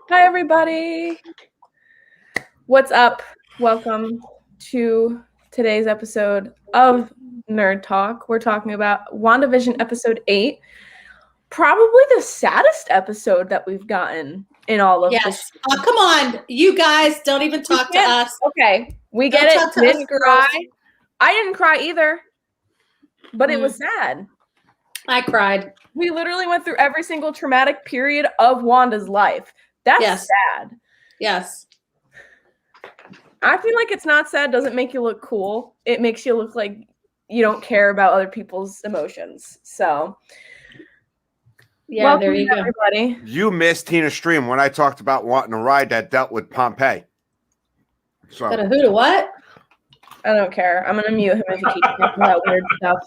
Hi, everybody. What's up? Welcome to today's episode of Nerd Talk. We're talking about Wandavision episode 8. Probably the saddest episode that we've gotten in all of this. Oh, come on. You guys don't even talk to us. Okay, we get it. Didn't cry. I didn't cry either, but it was sad. I cried. We literally went through every single traumatic period of Wanda's life. That's sad. Yes. Acting like it's not sad doesn't make you look cool. It makes you look like you don't care about other people's emotions. So, yeah, there you go. Everybody. You missed Tina's stream when I talked about wanting a ride that dealt with Pompeii. So, but who to what? I don't care. I'm going to mute him if he keeps talking about weird stuff.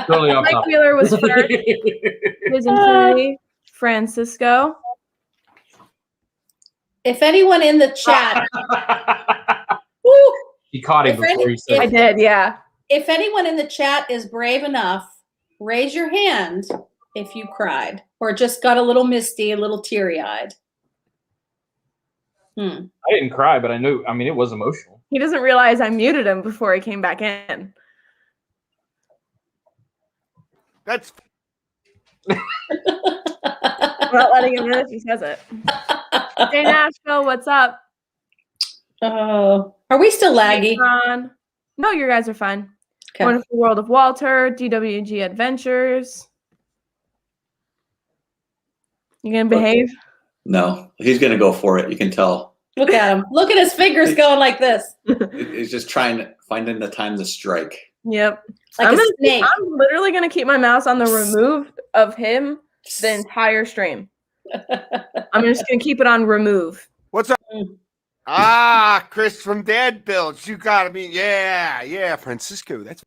Totally Mike Wheeler was first. His and Francisco. If anyone in the chat, he caught him before he said I did, yeah. If anyone in the chat is brave enough, raise your hand if you cried or just got a little misty, a little teary-eyed. I didn't cry, but I knew. I mean, it was emotional. He doesn't realize I muted him before he came back in. That's. I'm not letting him in if he says it. Hey, Nashville, what's up? Oh, are we still laggy? No, you guys are fine. Okay. Wonderful World of Walter, DWG Adventures. You gonna behave? No, he's gonna go for it. You can tell. Look at him. Look at his fingers going like this. He's just finding the time to strike. Yep. Like a snake. I'm literally gonna keep my mouse on the remove of him the entire stream. I'm just gonna keep it on remove. What's up? Chris from Dad Builds. You gotta be, yeah, Francisco. That's.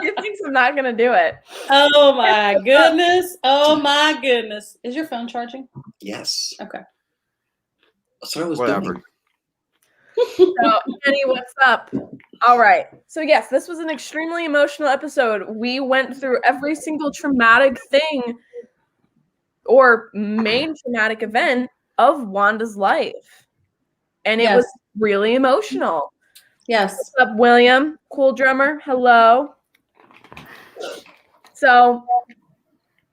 He thinks I'm not gonna do it. Oh my goodness! Oh my goodness! Is your phone charging? Yes. Okay. That's what I was Whatever. doing. So, Kenny, what's up? All right. So, yes, this was an extremely emotional episode. We went through every single traumatic thing or main traumatic event of Wanda's life. And it was really emotional. Yes. What's up, William? Cool drummer. Hello. So,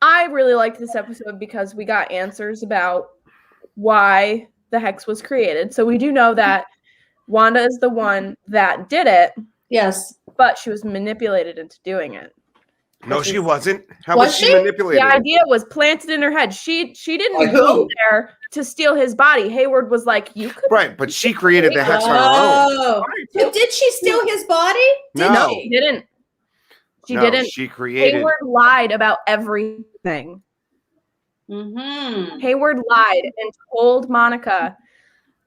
I really liked this episode because we got answers about why the Hex was created. So, we do know that Wanda is the one that did it. Yes. But she was manipulated into doing it. No, she wasn't. How was she manipulated? The idea was planted in her head. She didn't go there to steal his body. Hayward was like, you could. Right, but she created the Hex on her own. But did she steal his body? No. She didn't. She didn't. She created. Hayward lied about everything. Hayward lied and told Monica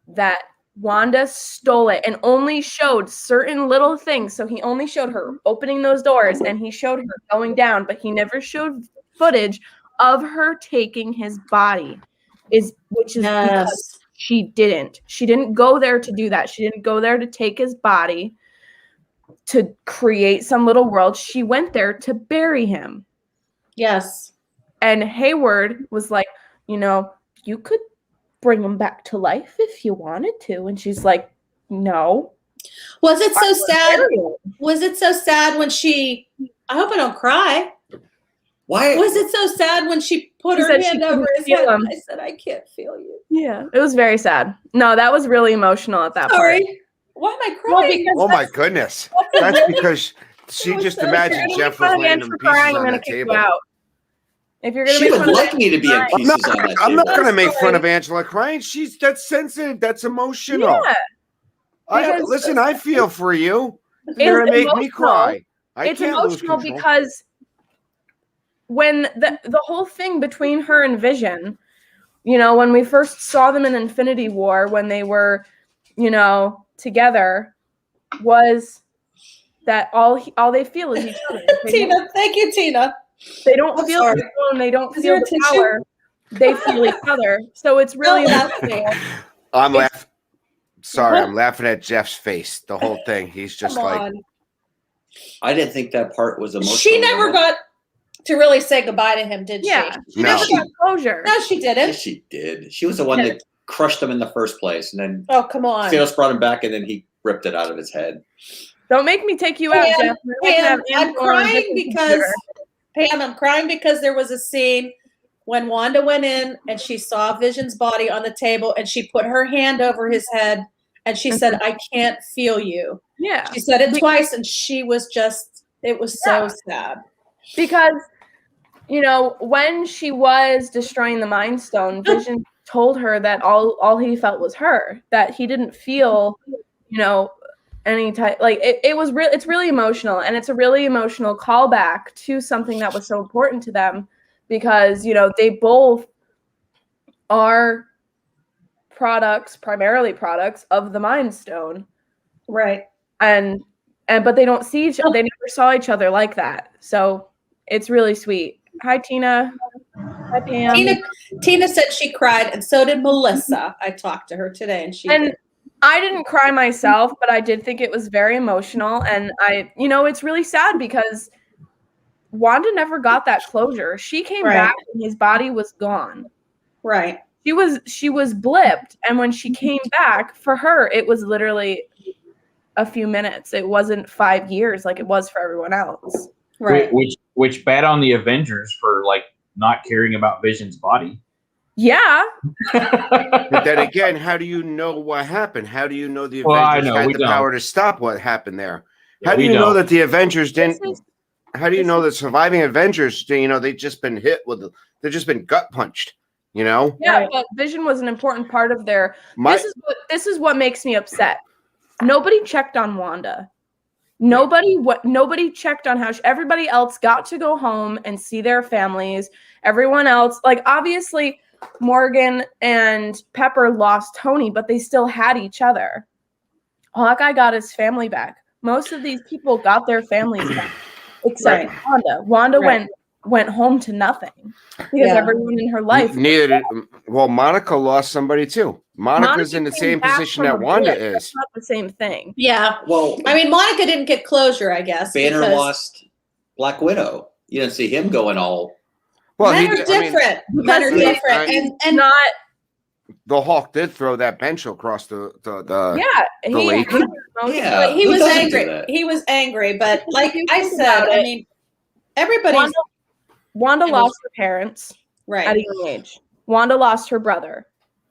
that Wanda stole it and only showed certain little things. So he only showed her opening those doors and he showed her going down, but he never showed footage of her taking his body. Which is because she didn't go there to do that. She didn't go there to take his body to create some little world. She went there to bury him. Yes. And Hayward was like, you could bring him back to life if you wanted to. And she's like, no. Was it so sad? Was it so sad when she, I hope I don't cry. Why? Was it so sad when she put her hand over his head? I said, I can't feel you. Yeah, it was very sad. No, that was really emotional at that part. Sorry. Why am I crying? Oh my goodness. That's because she just imagined Jeff was laying in pieces on that table. If you're gonna she would like me to be in pieces on that table. I'm not going to make fun of Angela crying. That's sensitive. That's emotional. Yeah. Listen, I feel for you. You're going to make me cry. It's emotional because when the whole thing between her and Vision, when we first saw them in Infinity War, when they were, together, was that all they feel is each other. Tina, thank you, Tina. They don't feel the phone. They don't feel the power. They feel each other. So it's really emotional. I'm laughing. Sorry, I'm laughing at Jeff's face. The whole thing. He's just like. I didn't think that part was emotional. She never got to really say goodbye to him, did Yeah, she? she never got closure. No, she didn't. Yes, she did. She was the one that crushed him in the first place, and then Oh, come on. Thanos brought him back, and then he ripped it out of his head. Don't make me take you out, Jeff. Pam, I'm crying because there was a scene when Wanda went in and she saw Vision's body on the table and she put her hand over his head and she said, "I can't feel you." Yeah. She said it twice and she was just, it was so sad. Because, you know, when she was destroying the Mind Stone, Vision told her that all he felt was her, that he didn't feel, you know, any type, like it was real. It's really emotional, and it's a really emotional callback to something that was so important to them, because, you know, they both are primarily products of the Mind Stone, right? And but they don't see each other. They never saw each other like that, so it's really sweet. Hi, Tina. Hi, Pam. Tina said she cried, and so did Melissa. I talked to her today, and she did. I didn't cry myself, but I did think it was very emotional. And you know, it's really sad because Wanda never got that closure. She came back and his body was gone. Right. She was blipped. And when she came back, for her, it was literally a few minutes. It wasn't 5 years like it was for everyone else. Right. Which bad on the Avengers for like not caring about Vision's body. Yeah. But then again, how do you know what happened? How do you know the Avengers had the power to stop what happened there? How do you know that the Avengers didn't? How do you know that surviving Avengers, you know, they've just been they've just been gut punched, you know? Yeah, but Vision was an important part of their. This is what makes me upset. Nobody checked on Wanda. Nobody checked on how everybody else got to go home and see their families. Everyone else, like, obviously Morgan and Pepper lost Tony, but they still had each other. Hawkeye got his family back. Most of these people got their families back, except Wanda. Wanda went home to nothing because everyone in her life. Monica lost somebody too. Monica's in the same position that Wanda is. That's not the same thing. Yeah. Well, I mean, Monica didn't get closure, I guess. Banner lost Black Widow. You didn't see him going all. Well, men are different. Men are different, and not. The Hulk did throw that bench across the lake. He was angry. He was angry, but like I said, I mean, everybody's. Wanda lost her parents at a young age. Wanda lost her brother.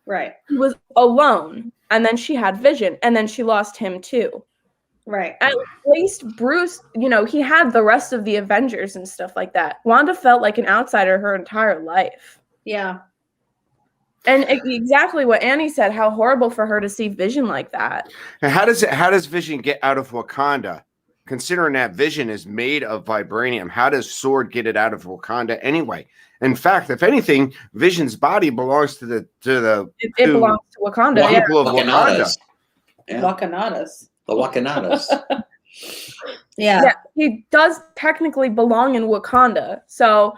Right. He was alone, and then she had Vision, and then she lost him too. Right. At least Bruce, you know, he had the rest of the Avengers and stuff like that. Wanda felt like an outsider her entire life. Yeah. And exactly what Annie said, how horrible for her to see Vision like that. And how does Vision get out of Wakanda? Considering that Vision is made of vibranium, how does Sword get it out of Wakanda anyway? In fact, if anything, Vision's body belongs to it belongs to Wakanda. People of Wakanda. Wakanadas. The Wakanadas. Yeah. He does technically belong in Wakanda. So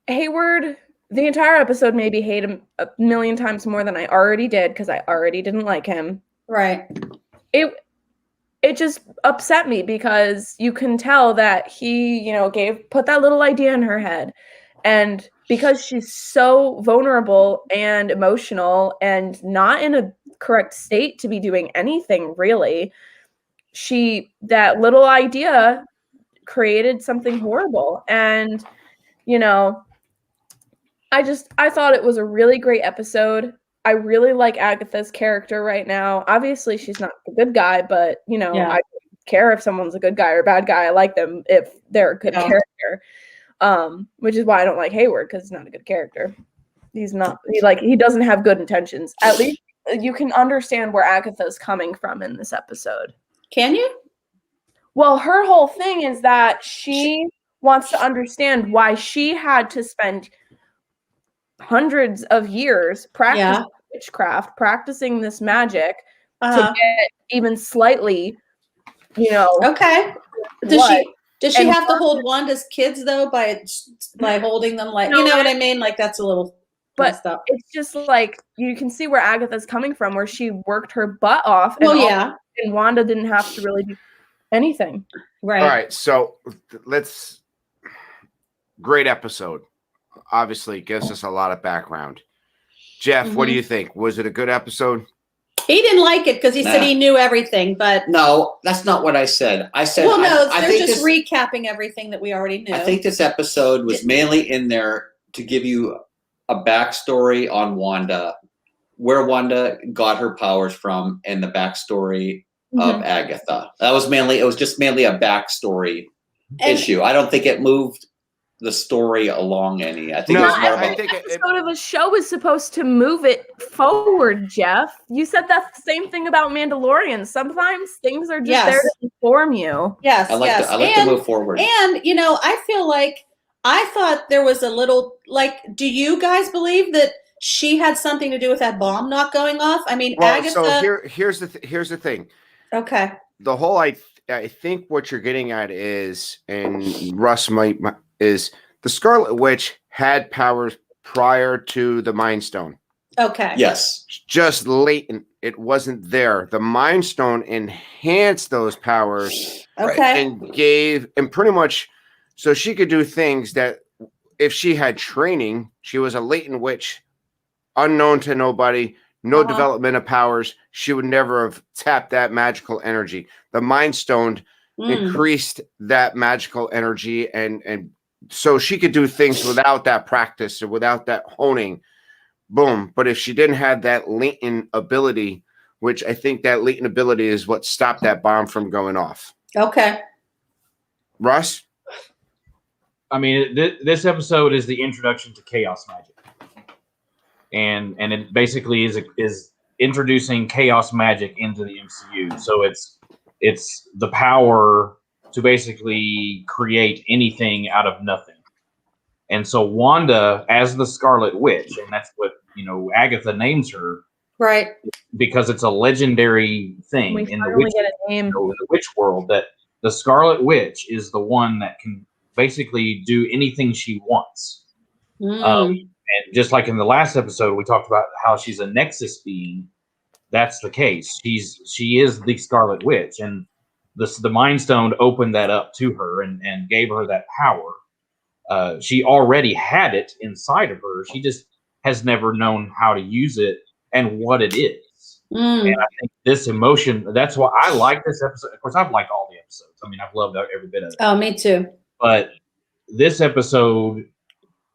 Hayward, the entire episode made me hate him a million times more than I already did because I already didn't like him. Right. It just upset me because you can tell that he, you know, put that little idea in her head. And because she's so vulnerable and emotional and not in a correct state to be doing anything really, that little idea created something horrible. And, you know, I thought it was a really great episode. I really like Agatha's character right now. Obviously, she's not a good guy, but, you know, I don't care if someone's a good guy or a bad guy. I like them if they're a good character, which is why I don't like Hayward, because he's not a good character. He doesn't have good intentions. At least you can understand where Agatha's coming from in this episode. Can you? Well, her whole thing is that she wants to understand why she had to spend hundreds of years practicing witchcraft, practicing this magic to get even slightly, you know. Okay. Does she have to hold Wanda's kids though by holding them like, you know what I mean? Like that's a little messed up. It's just like you can see where Agatha's coming from, where she worked her butt off. And Wanda didn't have to really do anything. Right. All right. So great episode. Obviously, gives us a lot of background. Jeff, what do you think? Was it a good episode? He didn't like it because he said he knew everything, but no, that's not what I said. I said, well, no, I they're think just recapping everything that we already knew. I think this episode was mainly in there to give you a backstory on Wanda, where Wanda got her powers from, and the backstory of Agatha. It was just mainly a backstory issue. I don't think it moved the story along any. I think it was more about every episode of a show is supposed to move it forward, Jeff. You said that same thing about Mandalorian. Sometimes things are just there to inform you. Yes, I like to move forward. And I feel like I thought there was a little do you guys believe that she had something to do with that bomb not going off? I mean, Agatha. So here's the thing. Okay. The whole I think what you're getting at is, and Russ is the Scarlet Witch had powers prior to the Mind Stone. Okay. Yes. Just latent. It wasn't there. The Mind Stone enhanced those powers. Okay. And pretty much, so she could do things that if she had training, she was a latent witch, unknown to nobody, no development of powers, she would never have tapped that magical energy. The Mind Stone increased that magical energy, and so she could do things without that practice or without that honing. Boom. But if she didn't have that latent ability, which I think that latent ability is what stopped that bomb from going off. Okay. Russ? I mean, this episode is the introduction to chaos magic. And it basically is introducing chaos magic into the MCU. So it's the power to basically create anything out of nothing. And so Wanda, as the Scarlet Witch, and that's what Agatha names her, right? Because it's a legendary thing in the witch world, that the Scarlet Witch is the one that can basically do anything she wants. And just like in the last episode, we talked about how she's a Nexus being. That's the case. She is the Scarlet Witch, and the Mind Stone opened that up to her and gave her that power. She already had it inside of her. She just has never known how to use it and what it is. And I think this emotion, that's why I like this episode. Of course, I've liked all the episodes. I mean, I've loved every bit of it. Oh, me too. But this episode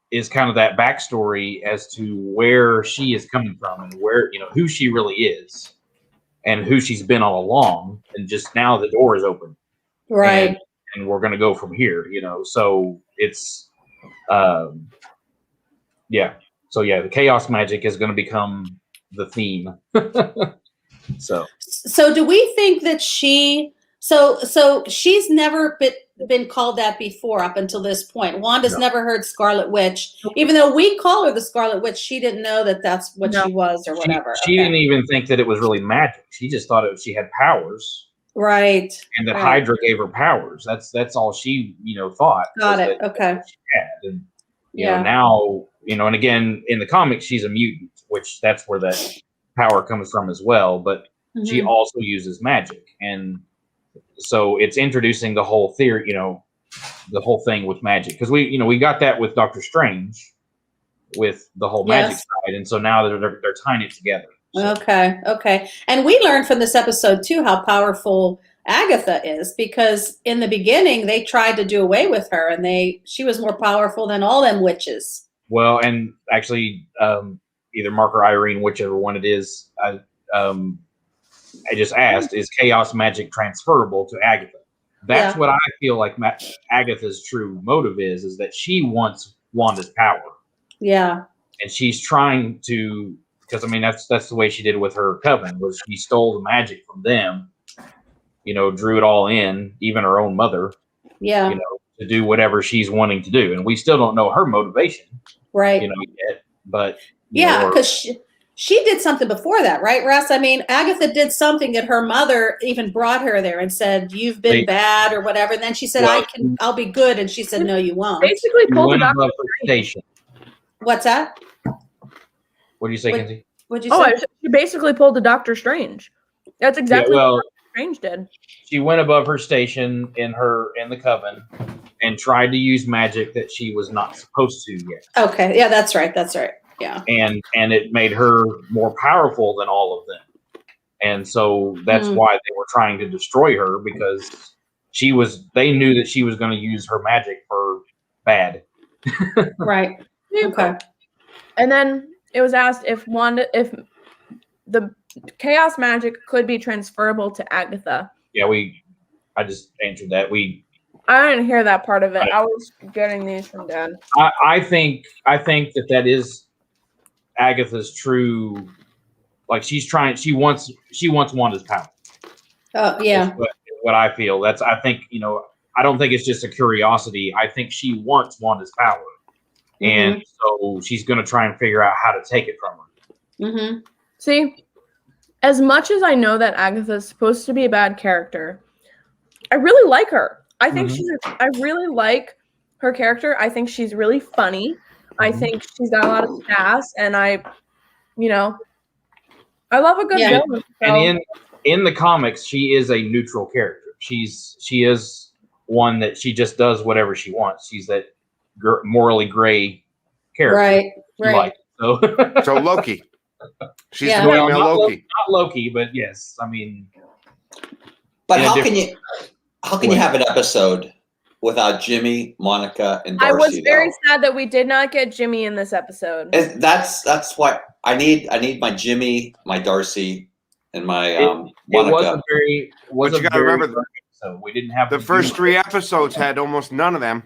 is kind of that backstory as to where she is coming from and where, who she really is and who she's been all along. And just now the door is open. Right. And we're going to go from here, So it's, So the chaos magic is going to become the theme. So do we think that so she's never been called that before up until this point? Wanda's never heard Scarlet Witch, even though we call her the Scarlet Witch. She didn't know that that's what she was or whatever. She didn't even think that it was really magic. She just thought she had powers, right? And that Hydra gave her powers. That's all she thought. Got it. Okay. She had. And now and again in the comics she's a mutant, which that's where that power comes from as well. But she also uses magic, and so it's introducing the whole theory, the whole thing with magic, because we got that with Doctor Strange, with the whole magic side, and so now they're tying it together. So. Okay, and we learned from this episode too how powerful Agatha is, because in the beginning they tried to do away with her, and she was more powerful than all them witches. Well, and actually, either Mark or Irene, whichever one it is, I just asked, is chaos magic transferable to Agatha? That's what I feel like Agatha's true motive is that she wants Wanda's power. Yeah. And she's trying to, because I mean, that's the way she did with her coven, was she stole the magic from them, drew it all in, even her own mother, to do whatever she's wanting to do. And we still don't know her motivation. Right. Yet, but. Because she did something before that, right, Russ? I mean, Agatha did something that her mother even brought her there and said, "You've been bad" or whatever. And then she said, "I'll be good," and she said, "No, you won't." Basically, pulled it off her station. What's that? What do you say, Kenzie? What'd you say? She basically pulled a Doctor Strange. That's exactly what Doctor Strange did. She went above her station in the coven, and tried to use magic that she was not supposed to yet. Okay, yeah, that's right. Yeah, and it made her more powerful than all of them, and so that's why they were trying to destroy her, because they knew that she was going to use her magic for bad. Right. Okay. And then it was asked if the chaos magic could be transferable to Agatha. Yeah, I just answered that. I didn't hear that part of it. I was getting these from Dad. I think that is Agatha's true. Like she wants Wanda's power. Oh yeah. That's what I feel. I think I don't think it's just a curiosity. I think she wants Wanda's power, and so she's going to try and figure out how to take it from her. See, as much as I know that Agatha is supposed to be a bad character, I really like her. I think I really like her character. I think she's really funny. I think she's got a lot of sass, and I love a good villain. So. And in the comics, she is a neutral character. She is one that she just does whatever she wants. She's that morally gray character. Right. So Loki. She's the female Loki. Not Loki, but yes. I mean, but how can you have an episode without Jimmy, Monica, and Darcy? I was very sad that we did not get Jimmy in this episode. That's why I need my Jimmy, my Darcy, and my Monica. But you got to remember, so we didn't have the first 3 episodes had almost none of them.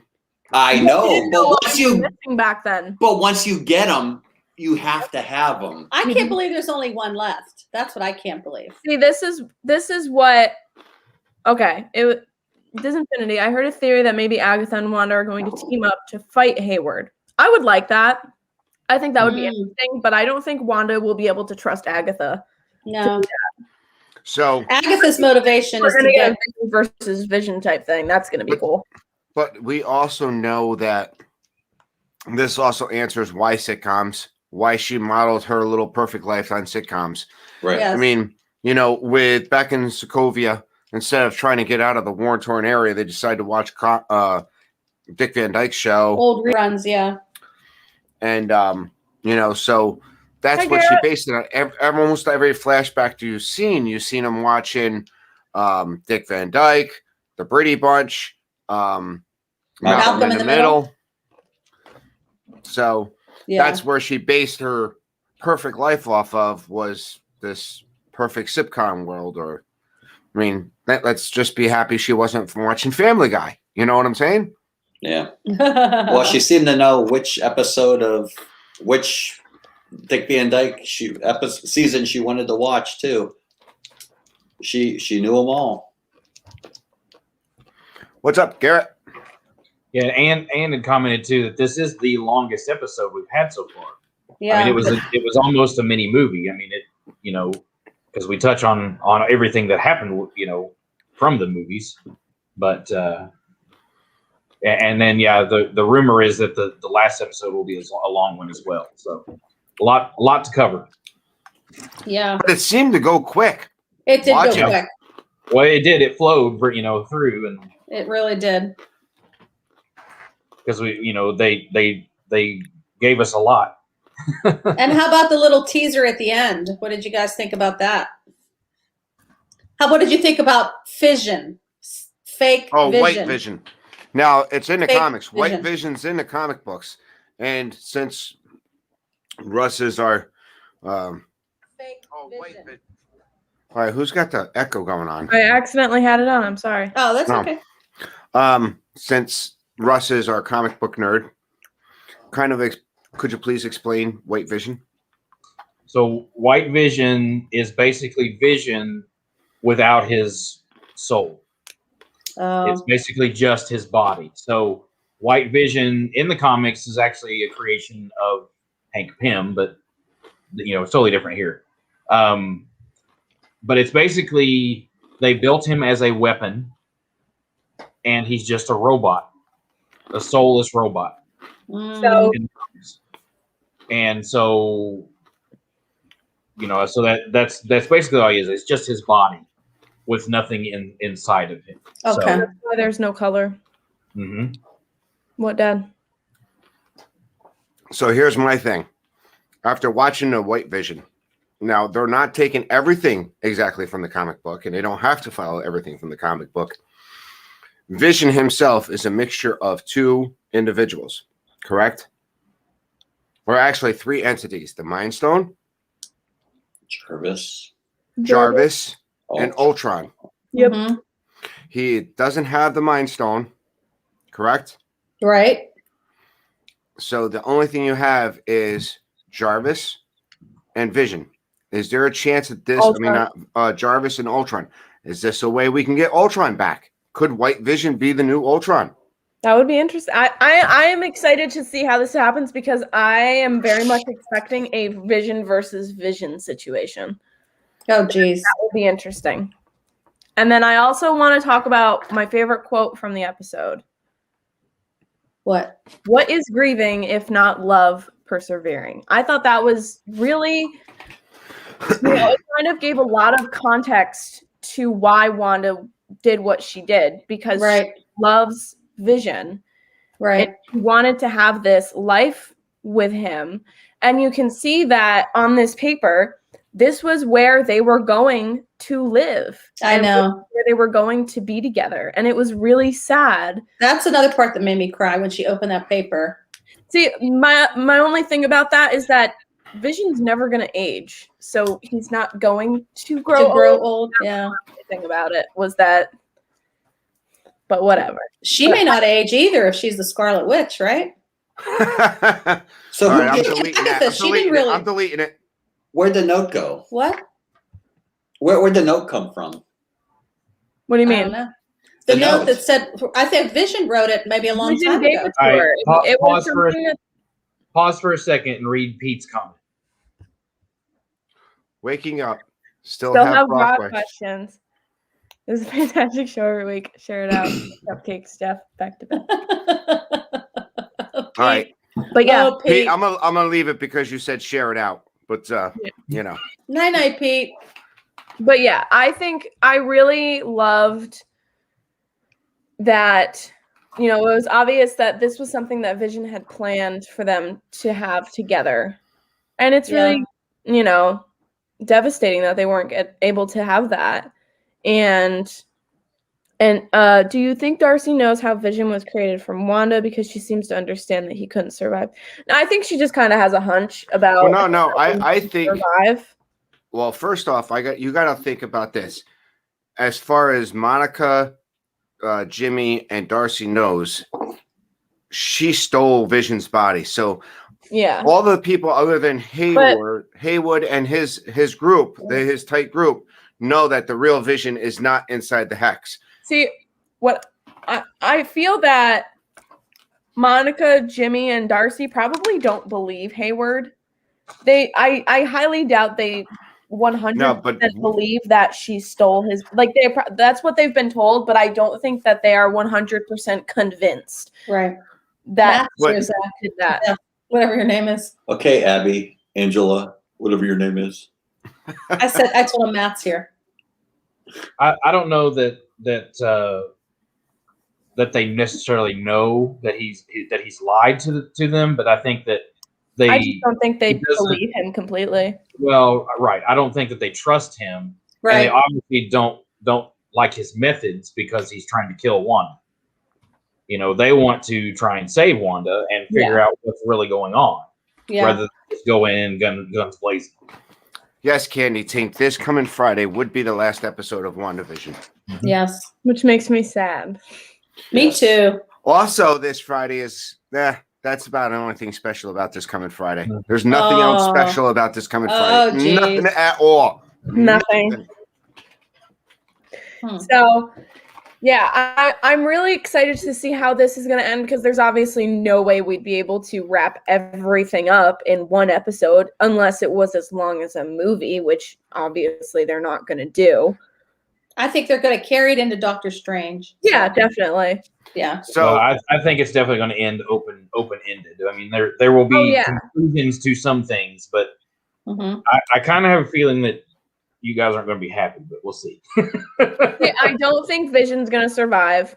I know, but once you missing back then. But once you get them, you have to have them. I can't believe there's only one left. That's what I can't believe. See, this is what. Okay, Disinfinity. I heard a theory that maybe Agatha and Wanda are going to team up to fight Hayward. I would like that. I think that would be interesting, but I don't think Wanda will be able to trust Agatha. No. So Agatha's motivation is to get Vision versus Vision type thing. That's going to be cool. But we also know that this also answers why she modeled her little perfect life on sitcoms. Right. Yes. I mean, with back in Sokovia, instead of trying to get out of the war-torn area, they decided to watch Dick Van Dyke's show. Old reruns, yeah. And, so that's what she based it on. Almost every flashback you've seen them watching Dick Van Dyke, the Brady Bunch, Malcolm in the Middle. So that's where she based her perfect life off of, was this perfect sitcom world. Or, I mean, let's just be happy she wasn't from watching Family Guy. You know what I'm saying? Yeah. Well, she seemed to know which episode of which Dick Van Dyke season she wanted to watch too. She knew them all. What's up, Garrett? Yeah, Ann had commented too that this is the longest episode we've had so far. Yeah, I mean, it was almost a mini movie. I mean, because we touch on everything that happened, from the movies, but and then the rumor is that the last episode will be a long one as well. So a lot to cover. Yeah, but it seemed to go quick. It did go quick. Well, it did. It flowed, through, and it really did. Because they gave us a lot. And how about the little teaser at the end? What did you guys think about that? What did you think about Fission? Fake Vision. White Vision. Now, it's in the comics. Vision. White Vision's in the comic books. And since Russ is our Fake Vision. All right, who's got the echo going on? I accidentally had it on. I'm sorry. Oh, that's okay. Since Russ is our comic book nerd, could you please explain White Vision? So White Vision is basically Vision without his soul. It's basically just his body. So White Vision in the comics is actually a creation of Hank Pym, but it's totally different here. But it's basically they built him as a weapon, and he's just a robot, a soulless robot. So that's basically all he is. It's just his body with nothing inside of him. Okay. That's why there's no color. Mm-hmm. What, Dad? So here's my thing. After watching the White Vision, now they're not taking everything exactly from the comic book, and they don't have to follow everything from the comic book. Vision himself is a mixture of two individuals, correct? Or actually three entities: the Mind Stone, Jarvis, and Ultron. Yep. Mm-hmm. He doesn't have the Mind Stone, correct? Right. So the only thing you have is Jarvis and Vision. Is there a chance that this, Ultron. Jarvis and Ultron, is this a way we can get Ultron back? Could White Vision be the new Ultron? That would be interesting. I am excited to see how this happens because I am very much expecting a Vision versus Vision situation. Oh, geez. That would be interesting. And then I also want to talk about my favorite quote from the episode. What? What is grieving if not love persevering? I thought that was really, it kind of gave a lot of context to why Wanda did what she did, because she loves Vision. Right. And she wanted to have this life with him. And you can see that on this paper, this was where they were going to live. I know. Where they were going to be together. And it was really sad. That's another part that made me cry when she opened that paper. See, my only thing about that is that Vision's never going to age. So he's not going to grow old. Yeah. The thing about it was that, but whatever. She may not age either if she's the Scarlet Witch, right? So all right, I'm deleting that. I'm deleting it. Where'd the note go? What? Where'd the note come from? What do you mean? I don't know. The note that said, I think Vision wrote it maybe a long time ago. Pause for a second and read Pete's comment. Waking up. Still have broad questions. It was a fantastic show every week. Share it out. Cupcakes, Jeff, back to bed. All right. But yeah. Oh, Pete, I'm gonna leave it because you said share it out. But you know. Night, Pete. But yeah, I think I really loved that, you know, it was obvious that this was something that Vision had planned for them to have together. And it's really, you know, devastating that they weren't able to have that. And do you think Darcy knows how Vision was created from Wanda, because she seems to understand that he couldn't survive? No, I think she just kind of has a hunch about. Well, no, I think. Survive. Well, first off, you got to think about this. As far as Monica, Jimmy, and Darcy knows, she stole Vision's body. So yeah, all the people other than Haywood and his group, his tight group, know that the real Vision is not inside the hex. See, what I feel that Monica, Jimmy, and Darcy probably don't believe Hayward. I highly doubt they 100% believe that she stole his. That's what they've been told, but I don't think that they are 100% convinced. Right. That did that. Yeah. Whatever your name is. Okay, Abby, Angela, whatever your name is. I told him Matt's here. I don't know that they necessarily know that he's lied to them, but I think that I just don't think they believe him completely. Well, right. I don't think that they trust him. Right. And they obviously don't like his methods because he's trying to kill Wanda. You know, they want to try and save Wanda and figure out what's really going on, rather than just go in guns blazing. Yes, Candy Tink, this coming Friday would be the last episode of WandaVision. Mm-hmm. Yes. Which makes me sad. Me too. Also, this Friday is, that's about the only thing special about this coming Friday. There's nothing else special about this coming Friday. Geez. Nothing at all. Nothing. So, yeah, I'm really excited to see how this is going to end, because there's obviously no way we'd be able to wrap everything up in one episode unless it was as long as a movie, which obviously they're not going to do. I think they're going to carry it into Doctor Strange. Yeah, definitely. Yeah. So I think it's definitely going to end open-ended. I mean, there will be conclusions to some things, but I kind of have a feeling that you guys aren't going to be happy, but we'll see. I don't think Vision's going to survive.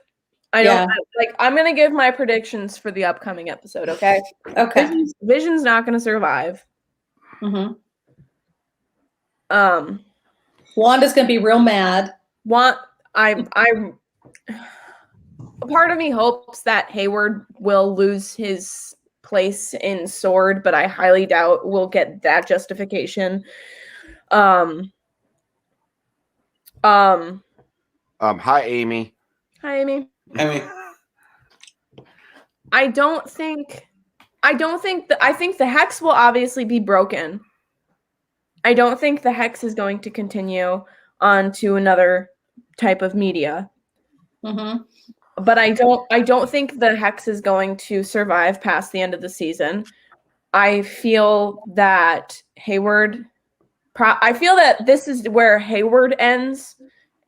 I don't like. I'm gonna give my predictions for the upcoming episode. Okay. Okay. Vision's not gonna survive. Mm-hmm. Wanda's gonna be real mad. Part of me hopes that Hayward will lose his place in Sword, but I highly doubt we'll get that justification. Hi, Amy. Hi, Amy. Amy. I think the hex will obviously be broken. I don't think the hex is going to continue on to another type of media. Mm-hmm. But I don't think the hex is going to survive past the end of the season. I feel that this is where Hayward ends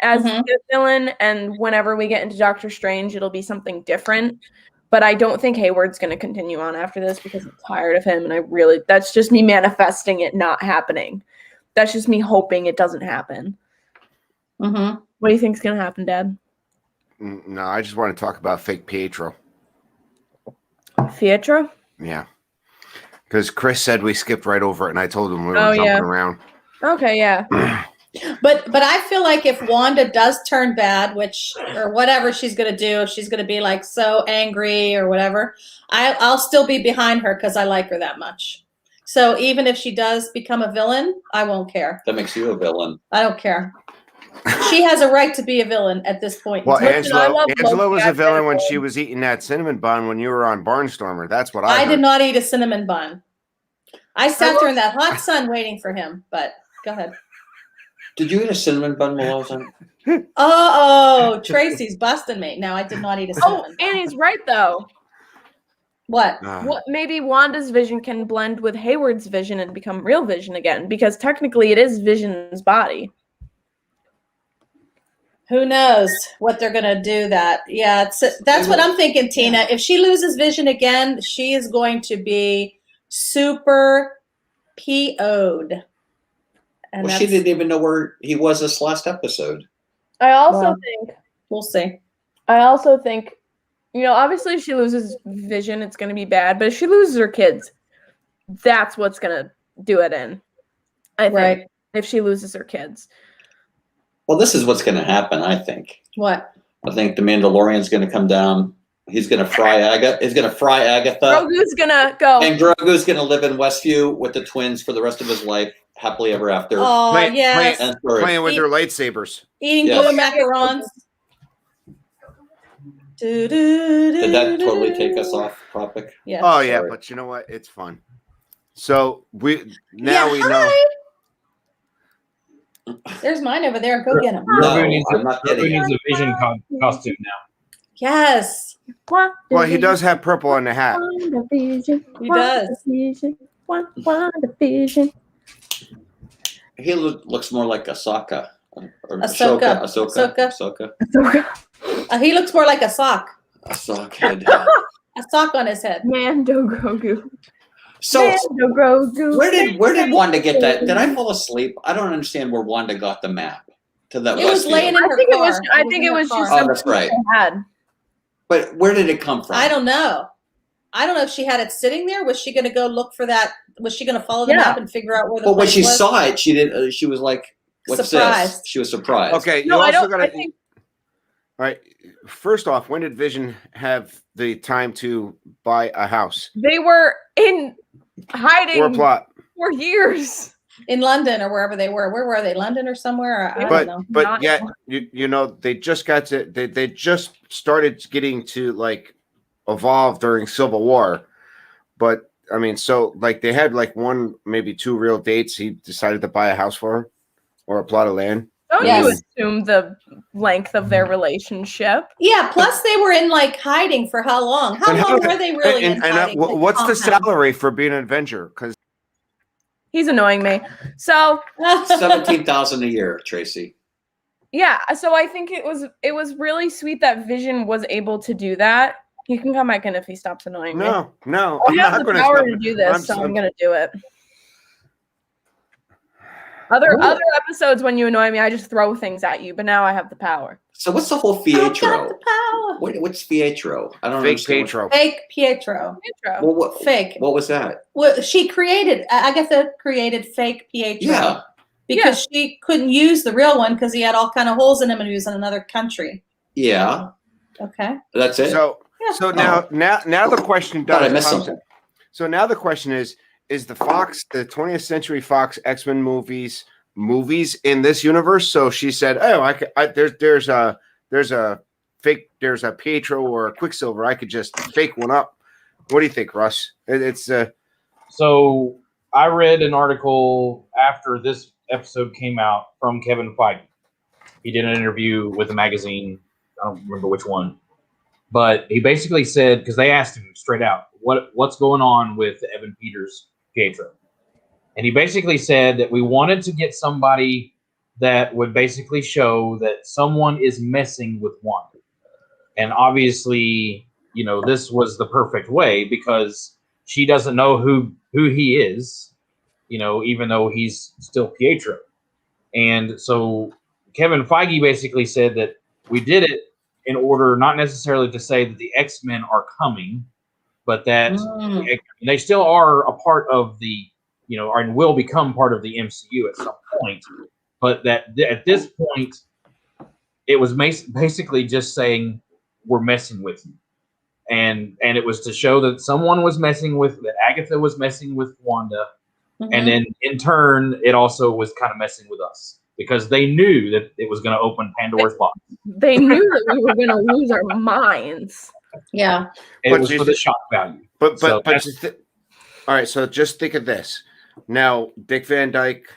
as the villain, and whenever we get into Doctor Strange, it'll be something different. But I don't think Hayward's going to continue on after this because I'm tired of him, and that's just me manifesting it not happening. That's just me hoping it doesn't happen. Mm-hmm. What do you think's going to happen, Dad? No, I just want to talk about fake Pietro. Pietro? Yeah. Because Chris said we skipped right over it, and I told him we were jumping around. Okay, yeah. But I feel like if Wanda does turn bad, or whatever she's going to do, if she's going to be like so angry or whatever, I'll still be behind her because I like her that much. So even if she does become a villain, I won't care. That makes you a villain. I don't care. She has a right to be a villain at this point. Well, Angela was a villain when she was eating that cinnamon bun when you were on Barnstormer. That's what I heard. did not eat a cinnamon bun. I sat there in that hot sun waiting for him, but go ahead. Did you eat a cinnamon bun while I was on? Oh, Tracy's busting me. No, I did not eat a cinnamon bun. Annie's right, though. What? Maybe Wanda's vision can blend with Hayward's vision and become real Vision again, because technically it is Vision's body. Who knows what they're gonna do? That's what I'm thinking, Tina. If she loses Vision again, she is going to be super PO'd. And she didn't even know where he was this last episode. I also think we'll see. I also think, obviously if she loses Vision, it's gonna be bad. But if she loses her kids, that's what's gonna do it in. I think if she loses her kids. Well, this is what's going to happen, I think. What? I think the Mandalorian's going to come down. He's going to fry Agatha. Grogu's going to go. And Grogu's going to live in Westview with the twins for the rest of his life, happily ever after. Oh, yes. Playing with their lightsabers. Eating good macarons. Did that totally take us off topic? Yeah. Oh, yeah, but you know what? It's fun. So we know. There's mine over there. Go get him. No, I'm not getting a Vision costume now. Yes. Well, he does have purple on the hat. Wandavision. He does. Wandavision. He looks more like Ahsoka. Ahsoka. He looks more like a sock. A sock head. A sock on his head. Mando Grogu. So where did Wanda get that? Did I fall asleep? I don't understand where Wanda got the map to that. It was laying in her car. I think it was just something that's right. she had. But where did it come from? I don't know. I don't know if she had it sitting there. Was she going to go look for that? Was she going to follow the map and figure out where the? But when she saw it, she did. She was like, "What's surprised. this?" She was surprised. Okay, you also got to. All right. First off, when did Vision have the time to buy a house? They were in hiding or a plot for years in London or wherever they were. Where were they? London or somewhere? I don't know. But yet, they just got to. They just started getting to like evolve during Civil War. But I mean, so like they had like 1, maybe 2 real dates. He decided to buy a house for her or a plot of land. Don't you assume the length of their relationship? Yeah. Plus, they were in like hiding for how long? How long were they really in hiding? What's the salary for being an Avenger? Because he's annoying me. So $17,000 a year, Tracy. Yeah. So I think it was really sweet that Vision was able to do that. He can come back in if he stops annoying me. No, I have the power to do this, so I'm going to do it. Other episodes when you annoy me, I just throw things at you, but now I have the power. So what's the whole Pietro? What's Pietro? I don't understand. Fake Pietro. Well, fake. What was that? Well, Agatha created fake Pietro. Yeah. Because she couldn't use the real one because he had all kind of holes in him and he was in another country. Yeah. Okay. That's it. So now the question So now the question is the 20th Century Fox X-Men movies in this universe? So she said, "Oh, there's a Pietro or a Quicksilver. I could just fake one up." What do you think, Russ? So I read an article after this episode came out from Kevin Feige. He did an interview with a magazine. I don't remember which one, but he basically said, because they asked him straight out, what's going on with Evan Peters Pietro? And he basically said that we wanted to get somebody that would basically show that someone is messing with Wanda. And obviously, this was the perfect way because she doesn't know who he is, even though he's still Pietro. And so Kevin Feige basically said that we did it in order not necessarily to say that the X-Men are coming, but that they still are a part of the, and will become part of the MCU at some point. But that at this point, it was basically just saying, we're messing with you. And it was to show that someone was that Agatha was messing with Wanda. Mm-hmm. And then in turn, it also was kind of messing with us because they knew that it was going to open Pandora's box. They knew that we were going to lose our minds. Yeah. And it was for the shock value. All right. So just think of this. Now, Dick Van Dyke,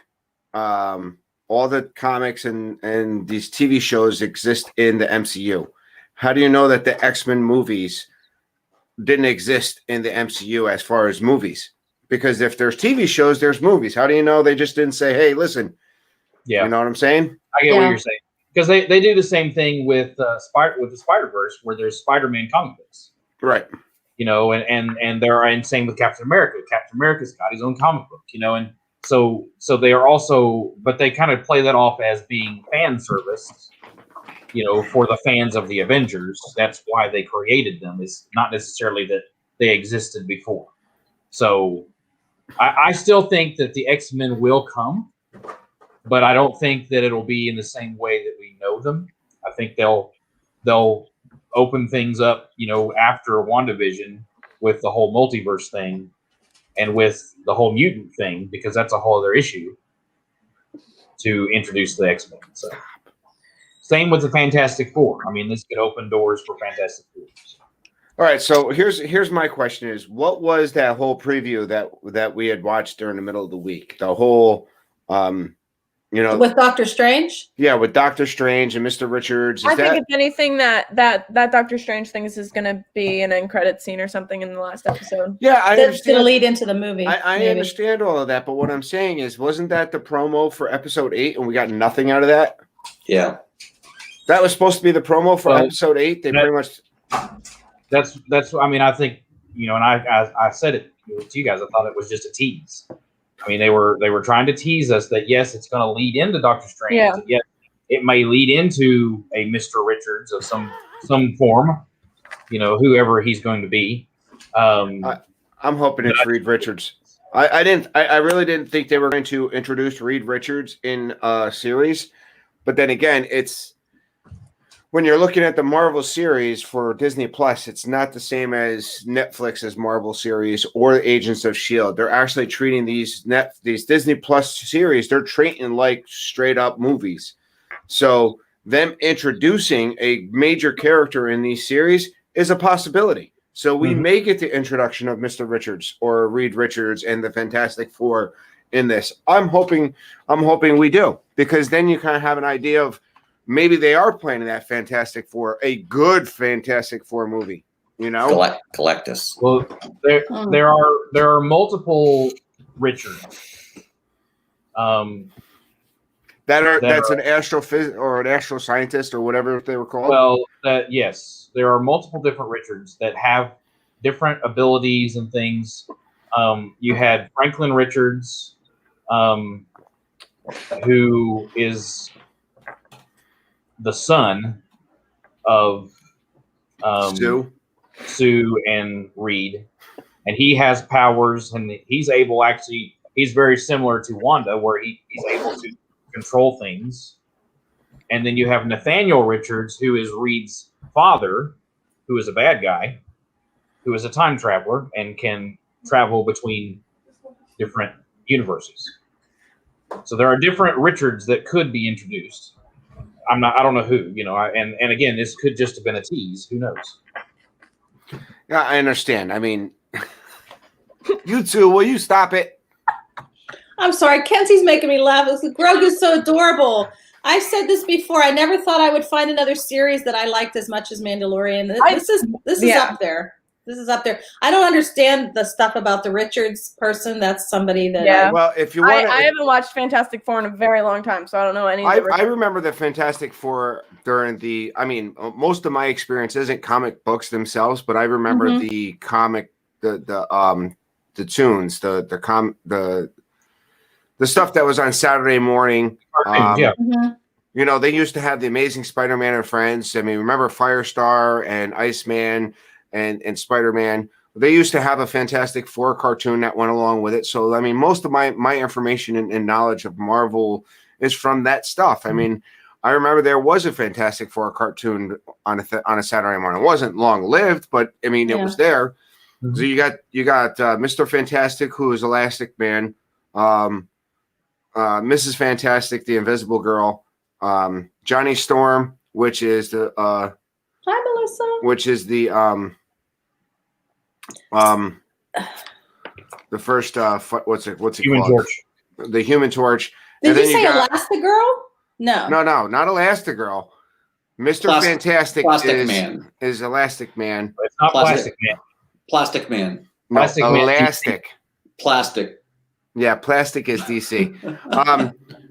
all the comics and these TV shows exist in the MCU. How do you know that the X-Men movies didn't exist in the MCU as far as movies? Because if there's TV shows, there's movies. How do you know they just didn't say, "Hey, listen"? Yeah, you know what I'm saying? I get what you're saying because they do the same thing with the Spider-Verse, where there's Spider-Man comic books, right? And same with Captain America. Captain America's got his own comic book, and so they are also, but they kind of play that off as being fan service. For the fans of the Avengers, that's why they created them. Is not necessarily that they existed before. So I still think that the X-Men will come, but I don't think that it'll be in the same way that we know them. I think they'll open things up, after WandaVision with the whole multiverse thing and with the whole mutant thing, because that's a whole other issue to introduce the X-Men. So. Same with the Fantastic Four. I mean, this could open doors for Fantastic Four. All right, so here's my question: is what was that whole preview that we had watched during the middle of the week? The whole, with Doctor Strange. Yeah, with Doctor Strange and Mr. Richards. I think if anything, that Doctor Strange thing is going to be an end credit scene or something in the last episode. Yeah, I understand. It's going to lead into the movie. I understand all of that, but what I'm saying is, wasn't that the promo for episode 8, and we got nothing out of that? Yeah. That was supposed to be the promo for episode 8. They pretty much. That's. I mean, I think and I said it to you guys. I thought it was just a tease. I mean, they were trying to tease us that yes, it's going to lead into Doctor Strange. Yeah. Yes, it may lead into a Mr. Richards of some form. Whoever he's going to be. I'm hoping it's Reed Richards. I really didn't think they were going to introduce Reed Richards in a series, but then again, it's. When you're looking at the Marvel series for Disney Plus, it's not the same as Netflix's Marvel series or Agents of S.H.I.E.L.D. They're actually treating these Disney Plus series, they're treating like straight up movies. So them introducing a major character in these series is a possibility. So we may get the introduction of Mr. Richards or Reed Richards and the Fantastic Four in this. I'm hoping we do, because then you kind of have an idea of maybe they are planning that Fantastic Four, a good Fantastic Four movie, Galactus. Well, there are multiple Richards. That's an astrophysicist or an astroscientist or whatever they were called. Well, yes, there are multiple different Richards that have different abilities and things. You had Franklin Richards. who is the son of Sue and Reed, and he has powers, and he's able actually. He's very similar to Wanda, where he's able to control things. And then you have Nathaniel Richards, who is Reed's father, who is a bad guy, who is a time traveler and can travel between different universes. So there are different Richards that could be introduced. I don't know who, and again, this could just have been a tease. Who knows? Yeah, I understand. I mean, you two, will you stop it? I'm sorry. Kenzie's making me laugh. Grogu's so adorable. I've said this before. I never thought I would find another series that I liked as much as Mandalorian. This is up there. This is up there. I don't understand the stuff about the Richards person. That's somebody that. Well, if you want, I haven't watched Fantastic Four in a very long time, so I don't know any. I remember the Fantastic Four during the. I mean, most of my experience isn't comic books themselves, but I remember the comic, the tunes, the stuff that was on Saturday morning. They used to have the Amazing Spider-Man and Friends. I mean, remember Firestar and Iceman and Spider-Man? They used to have a Fantastic Four cartoon that went along with it. So, I mean, most of my information and knowledge of Marvel is from that stuff. I mean, I remember there was a Fantastic Four cartoon on a Saturday morning. It wasn't long-lived, but, I mean, it was there. So you got Mr. Fantastic, who is Elastic Man, Mrs. Fantastic, the Invisible Girl, Johnny Storm, which is the Hi, Melissa. Which is the first what's it Human called? Torch. The Human Torch. Did you say Elastigirl? No, not Elastigirl. Mr. Fantastic is Elastic Man. It's not Plastic Man. Plastic Man. No, Plastic Man. Elastic. Plastic. Yeah, Plastic is DC.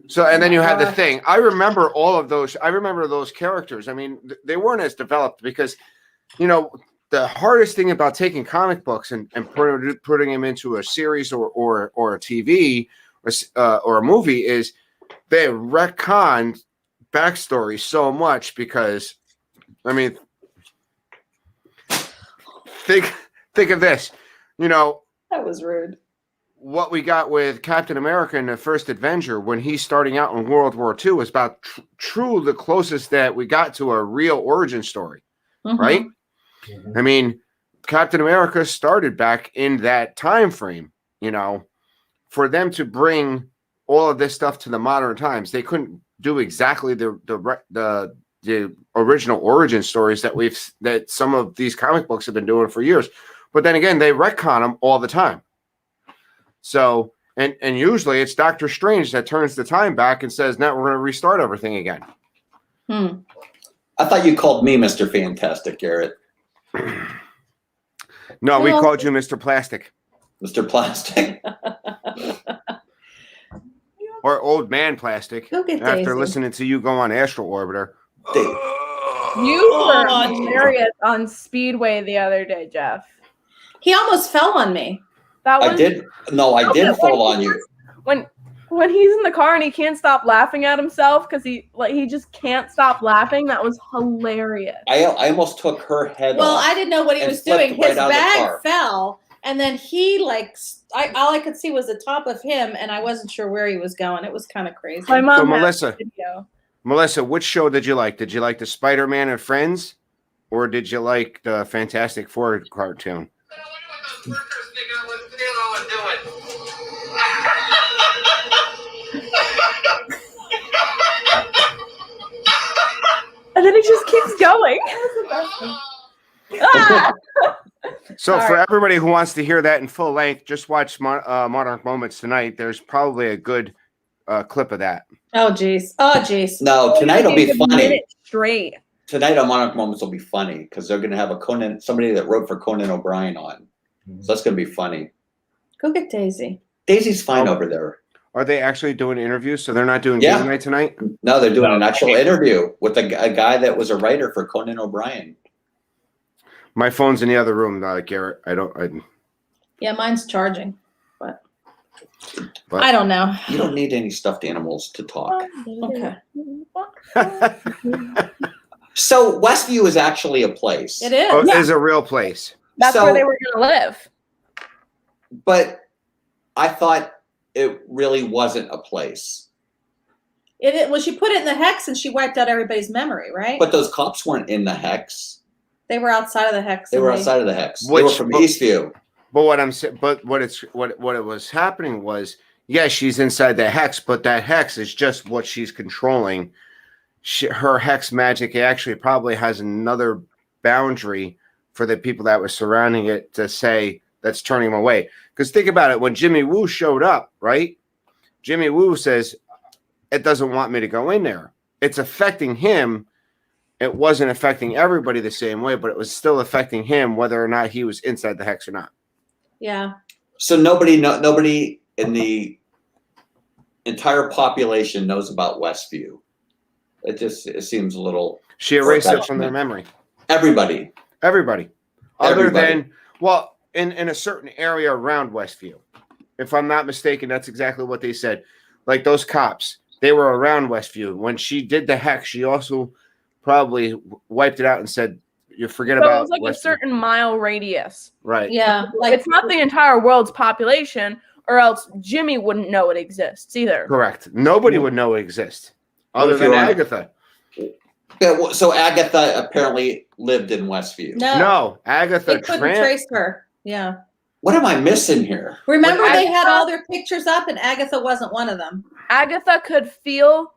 So, and then you had the Thing. I remember all of those. I remember those characters. I mean, they weren't as developed because, the hardest thing about taking comic books and putting them into a series or a TV or a movie is they retconned backstory so much because, I mean, think of this, that was rude. What we got with Captain America in the first Avenger when he's starting out in World War II was about true the closest that we got to a real origin story, right? I mean, Captain America started back in that time frame, for them to bring all of this stuff to the modern times. They couldn't do exactly the original origin stories that some of these comic books have been doing for years. But then again, they retcon them all the time. So, and usually it's Doctor Strange that turns the time back and says, now we're going to restart everything again. I thought you called me Mr. Fantastic, Garrett. No, we called you Mr. Plastic. Mr. Plastic. Or Old Man Plastic. After listening to you go on Astral Orbiter. You were hilarious on Speedway the other day, Jeff. He almost fell on me. I did fall on you. When he's in the car and he can't stop laughing at himself because he just can't stop laughing. That was hilarious. I almost took her head off. Well, I didn't know what he was doing. His bag fell, and then he all I could see was the top of him, and I wasn't sure where he was going. It was kind of crazy. My mom Melissa, which show did you like? Did you like the Spider-Man and Friends, or did you like the Fantastic Four cartoon? And then it just keeps going. So for everybody who wants to hear that in full length, just watch Monarch Moments tonight. There's probably a good clip of that. Oh, geez. No, tonight will be funny. Straight. Tonight on Monarch Moments will be funny because they're going to have somebody that wrote for Conan O'Brien on. So that's going to be funny. Go get Daisy. Daisy's fine over there. Are they actually doing interviews? So they're not doing game night tonight? No, they're doing an actual interview with a guy that was a writer for Conan O'Brien. My phone's in the other room, Garrett. Yeah, mine's charging. But But I don't know. You don't need any stuffed animals to talk. Okay. So Westview is actually a place. It is. Oh, it is a real place. That's where they were going to live. But I thought it really wasn't a place. Well, she put it in the hex and she wiped out everybody's memory, right? But those cops weren't in the hex. They were outside of the hex. They were outside of the hex. They were from Eastview. But what it was happening was, yes, she's inside the hex, but that hex is just what she's controlling. Her hex magic actually probably has another boundary for the people that were surrounding it to say that's turning them away. Because think about it, when Jimmy Woo showed up, right? Jimmy Woo says, it doesn't want me to go in there. It's affecting him. It wasn't affecting everybody the same way, but it was still affecting him whether or not he was inside the hex or not. Yeah. So nobody in the entire population knows about Westview. It seems a little. She erased it from their memory. Everybody. Other than, well, in a certain area around Westview. If I'm not mistaken, that's exactly what they said. Like those cops, they were around Westview. When she did the hex, she also probably wiped it out and said, you forget about it. It was like Westview. A certain mile radius. Right. Yeah. Like it's not the entire world's population, or else Jimmy wouldn't know it exists either. Correct. Nobody would know it exists. Other than Agatha. So Agatha apparently lived in Westview. No, Agatha. They couldn't trace her. Yeah. What am I missing here? Remember, they had all their pictures up, and Agatha wasn't one of them. Agatha could feel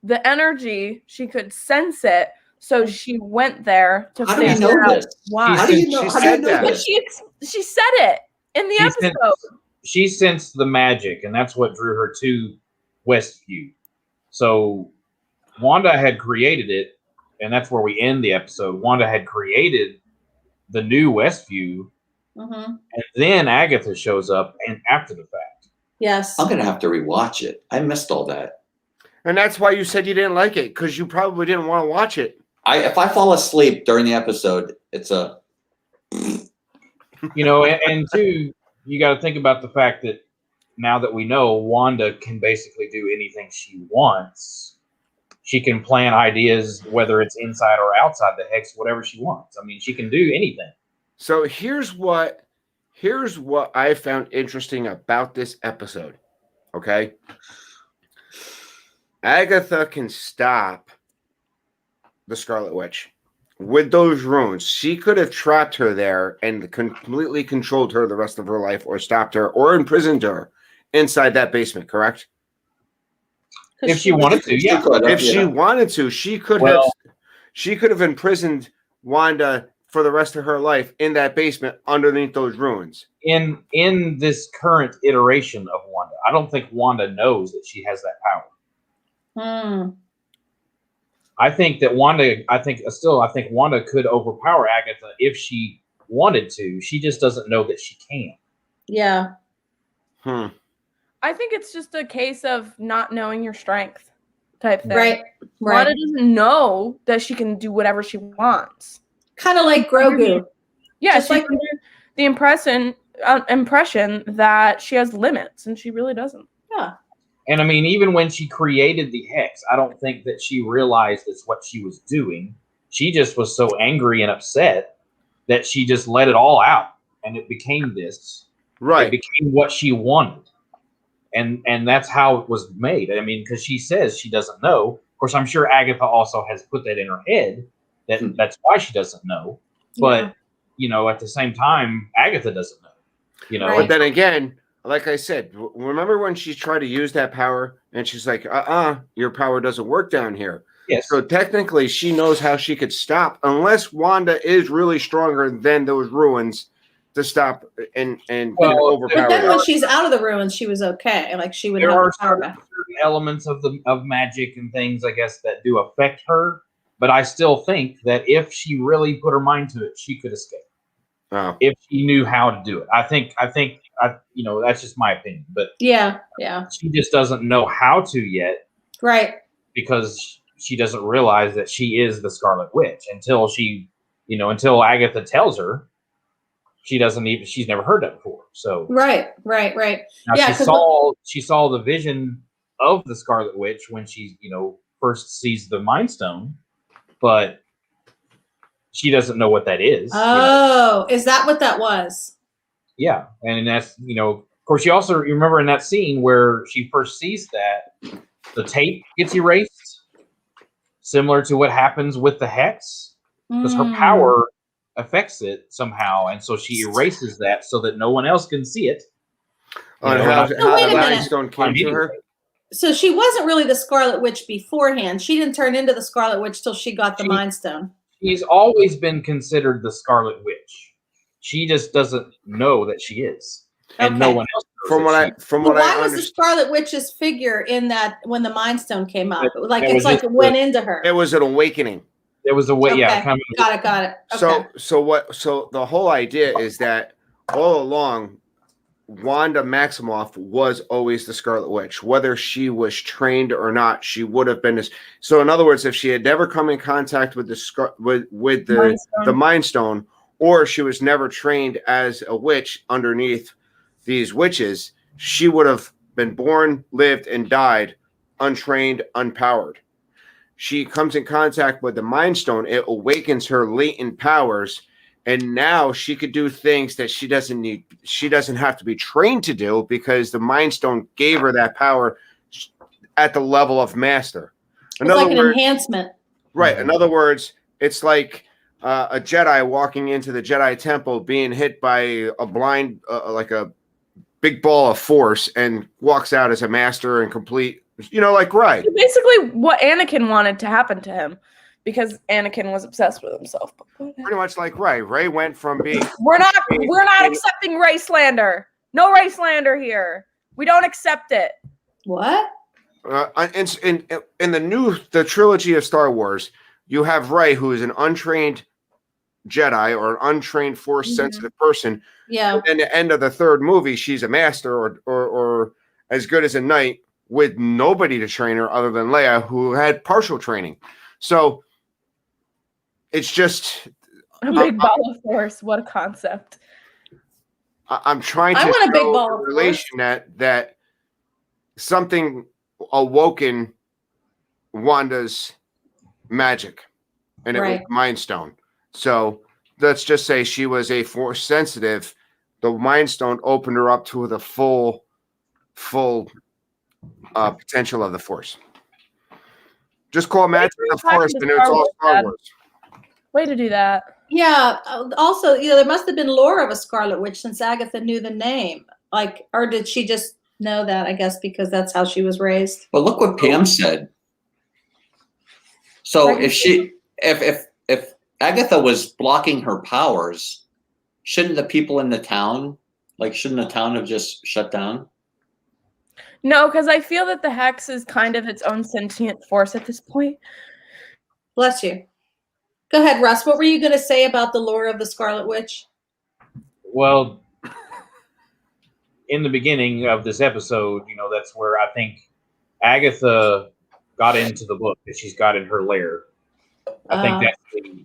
the energy; she could sense it, so she went there to figure out why. How do you know? She said that. But she said it in the episode. She sensed the magic, and that's what drew her to Westview. So Wanda had created it, and that's where we end the episode. Wanda had created the new Westview, and then Agatha shows up, and after the fact. Yes. I'm going to have to rewatch it. I missed all that. And that's why you said you didn't like it, because you probably didn't want to watch it. If I fall asleep during the episode, it's a... and two, you got to think about the fact that now that we know Wanda can basically do anything she wants. She can plan ideas, whether it's inside or outside the hex, whatever she wants. I mean, she can do anything. So here's what I found interesting about this episode. Okay. Agatha can stop the Scarlet Witch with those runes. She could have trapped her there and completely controlled her the rest of her life, or stopped her, or imprisoned her inside that basement, correct? If she wanted to, yeah. If she wanted to, she could have imprisoned Wanda for the rest of her life in that basement underneath those ruins. In this current iteration of Wanda, I don't think Wanda knows that she has that power. I think Wanda could overpower Agatha if she wanted to. She just doesn't know that she can. Yeah. I think it's just a case of not knowing your strength type thing. Right. Wanda doesn't know that she can do whatever she wants. Kind of like Grogu. Yeah, she can do the impression that she has limits, and she really doesn't. Yeah. And I mean, even when she created the hex, I don't think that she realized it's what she was doing. She just was so angry and upset that she just let it all out, and it became this. Right. It became what she wanted. And that's how it was made. I mean, because she says she doesn't know. Of course, I'm sure Agatha also has put that in her head. That's why she doesn't know. But, at the same time, Agatha doesn't know. Right. But then again, like I said, remember when she tried to use that power and she's like, your power doesn't work down here. Yes. So technically she knows how she could stop, unless Wanda is really stronger than those ruins to stop and overpower. But then when she's out of the ruins, she was okay. Like she would have the power back. Certain elements of magic and things, I guess, that do affect her. But I still think that if she really put her mind to it, she could escape. Oh. If she knew how to do it. I think that's just my opinion. But yeah. She just doesn't know how to yet. Right. Because she doesn't realize that she is the Scarlet Witch until Agatha tells her. She's never heard that before. So right. Now she saw the vision of the Scarlet Witch when she, first sees the Mind Stone, but she doesn't know what that is. Oh, is that what that was? Yeah, and that's of course you remember in that scene where she first sees that the tape gets erased, similar to what happens with the hex, because her power affects it somehow, and so she erases that so that no one else can see it. On how the Mind Stone came to her. So she wasn't really the Scarlet Witch beforehand. She didn't turn into the Scarlet Witch till she got the Mind Stone. She's always been considered the Scarlet Witch. She just doesn't know that she is, and no one else knows. Why was the Scarlet Witch's figure in that when the Mind Stone came up? It went into her. It was an awakening. It was a way. Okay. Yeah, got it. Okay. So the whole idea is that all along, Wanda Maximoff was always the Scarlet Witch. Whether she was trained or not, she would have been. So in other words, if she had never come in contact with the Mind Stone, or she was never trained as a witch underneath these witches, she would have been born, lived, and died untrained, unpowered. She comes in contact with the Mind Stone. It awakens her latent powers. And now she could do things that she doesn't need. She doesn't have to be trained to do because the Mind Stone gave her that power at the level of master. It's like an enhancement. Right. In other words, it's like a Jedi walking into the Jedi Temple being hit by a blind, like a big ball of force, and walks out as a master and complete, like Rey. Basically what Anakin wanted to happen to him. Because Anakin was obsessed with himself. Pretty much like Rey. Rey went from being. We're not accepting Rey slander. No Rey slander here. We don't accept it. What? In the trilogy of Star Wars, you have Rey, who is an untrained Jedi or an untrained Force sensitive person. Yeah. And at the end of the third movie, she's a master or as good as a knight with nobody to train her other than Leia, who had partial training. So. It's just a big ball of force. What a concept! I'm trying to want a big ball of relation that something awoken Wanda's magic, and it was Mind Stone. So let's just say she was a Force sensitive. The Mind Stone opened her up to the full potential of the Force. Just call magic the Force, and it's all Star Wars. Way to do that. Yeah. Also, there must have been lore of a Scarlet Witch since Agatha knew the name. Or did she just know that? I guess because that's how she was raised. But look what Pam said. So if Agatha was blocking her powers, shouldn't the people in the town, shouldn't the town have just shut down? No, because I feel that the hex is kind of its own sentient force at this point. Bless you. Go ahead, Russ. What were you going to say about the lore of the Scarlet Witch? Well, in the beginning of this episode, that's where I think Agatha got into the book that she's got in her lair. I think that's